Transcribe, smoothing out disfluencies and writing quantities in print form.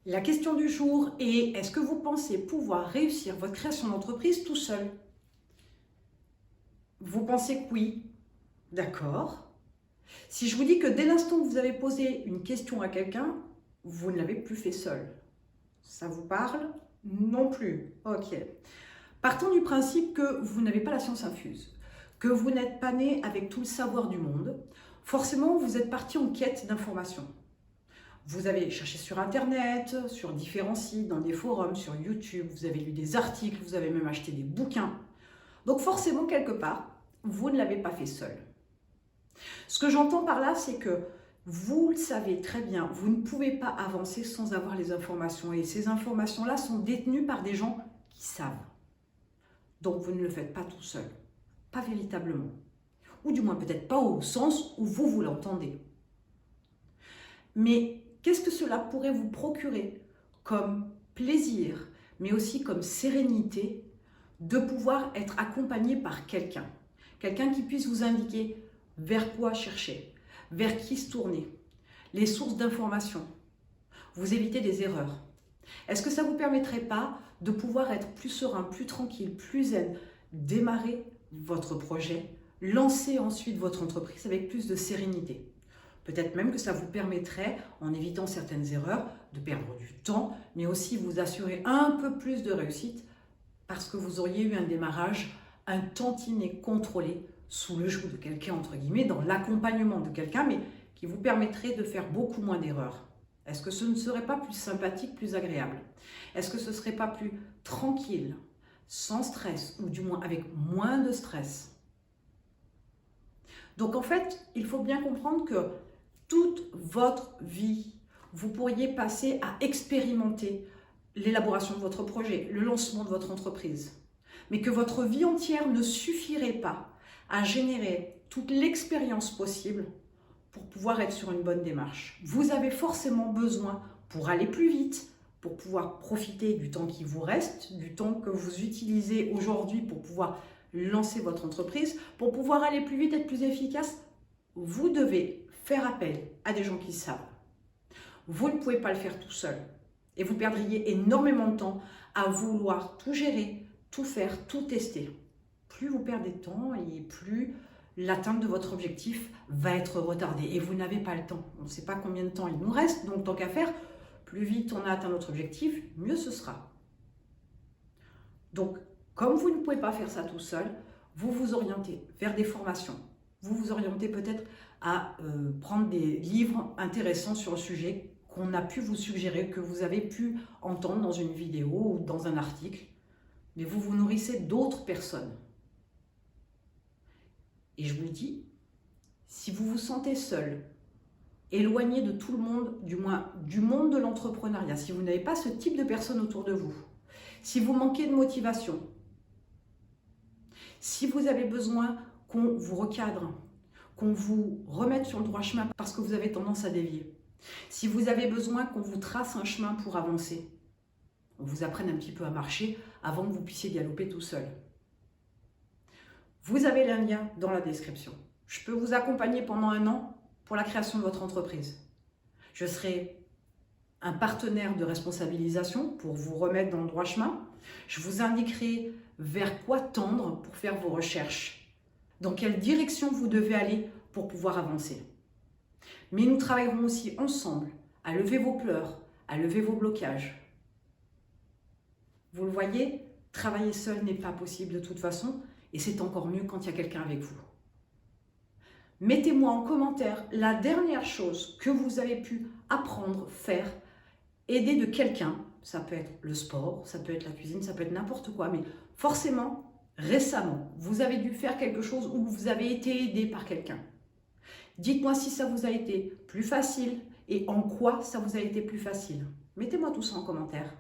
La question du jour est, est-ce que vous pensez pouvoir réussir votre création d'entreprise tout seul? Vous pensez que oui? D'accord. Si je vous dis que dès l'instant que vous avez posé une question à quelqu'un, vous ne l'avez plus fait seul. Ça vous parle? Non plus. Ok. Partons du principe que vous n'avez pas la science infuse, que vous n'êtes pas né avec tout le savoir du monde. Forcément, vous êtes parti en quête d'informations. Vous avez cherché sur Internet, sur différents sites, dans des forums, sur YouTube, vous avez lu des articles, vous avez même acheté des bouquins. Donc forcément, quelque part, vous ne l'avez pas fait seul. Ce que j'entends par là, c'est que vous le savez très bien, vous ne pouvez pas avancer sans avoir les informations. Et ces informations-là sont détenues par des gens qui savent. Donc vous ne le faites pas tout seul, pas véritablement. Ou du moins peut-être pas au sens où vous l'entendez. Mais qu'est-ce que cela pourrait vous procurer comme plaisir, mais aussi comme sérénité, de pouvoir être accompagné par quelqu'un? Quelqu'un qui puisse vous indiquer vers quoi chercher, vers qui se tourner, les sources d'informations, vous éviter des erreurs. Est-ce que ça ne vous permettrait pas de pouvoir être plus serein, plus tranquille, plus zen, démarrer votre projet, lancer ensuite votre entreprise avec plus de sérénité? Peut-être même que ça vous permettrait, en évitant certaines erreurs, de perdre du temps, mais aussi vous assurer un peu plus de réussite parce que vous auriez eu un démarrage un tantinet contrôlé sous le joug de quelqu'un, entre guillemets, dans l'accompagnement de quelqu'un, mais qui vous permettrait de faire beaucoup moins d'erreurs. Est-ce que ce ne serait pas plus sympathique, plus agréable? Est-ce que ce ne serait pas plus tranquille, sans stress, ou du moins avec moins de stress? Donc en fait, il faut bien comprendre que toute votre vie, vous pourriez passer à expérimenter l'élaboration de votre projet, le lancement de votre entreprise. Mais que votre vie entière ne suffirait pas à générer toute l'expérience possible pour pouvoir être sur une bonne démarche. Vous avez forcément besoin, pour aller plus vite, pour pouvoir profiter du temps qui vous reste, du temps que vous utilisez aujourd'hui pour pouvoir lancer votre entreprise, pour pouvoir aller plus vite, être plus efficace, vous devez faire appel à des gens qui savent. Vous ne pouvez pas le faire tout seul. Et vous perdriez énormément de temps à vouloir tout gérer, tout faire, tout tester. Plus vous perdez de temps et plus l'atteinte de votre objectif va être retardée. Et vous n'avez pas le temps. On ne sait pas combien de temps il nous reste, donc tant qu'à faire, plus vite on a atteint notre objectif, mieux ce sera. Donc, comme vous ne pouvez pas faire ça tout seul, vous vous orientez vers des formations. Vous vous orientez peut-être à prendre des livres intéressants sur le sujet qu'on a pu vous suggérer, que vous avez pu entendre dans une vidéo ou dans un article. Mais vous vous nourrissez d'autres personnes. Et je vous le dis, si vous vous sentez seul, éloigné de tout le monde, du moins du monde de l'entrepreneuriat, si vous n'avez pas ce type de personnes autour de vous, si vous manquez de motivation, si vous avez besoin qu'on vous recadre, qu'on vous remette sur le droit chemin parce que vous avez tendance à dévier, si vous avez besoin qu'on vous trace un chemin pour avancer, on vous apprenne un petit peu à marcher avant que vous puissiez galoper tout seul. Vous avez le lien dans la description. Je peux vous accompagner pendant 1 an pour la création de votre entreprise. Je serai un partenaire de responsabilisation pour vous remettre dans le droit chemin. Je vous indiquerai vers quoi tendre pour faire vos recherches, dans quelle direction vous devez aller pour pouvoir avancer. Mais nous travaillerons aussi ensemble à lever vos peurs, à lever vos blocages. Vous le voyez, travailler seul n'est pas possible de toute façon, et c'est encore mieux quand il y a quelqu'un avec vous. Mettez-moi en commentaire la dernière chose que vous avez pu apprendre, faire, aider de quelqu'un. Ça peut être le sport, ça peut être la cuisine, ça peut être n'importe quoi, mais forcément, récemment, vous avez dû faire quelque chose où vous avez été aidé par quelqu'un. Dites-moi si ça vous a été plus facile et en quoi ça vous a été plus facile. Mettez-moi tout ça en commentaire.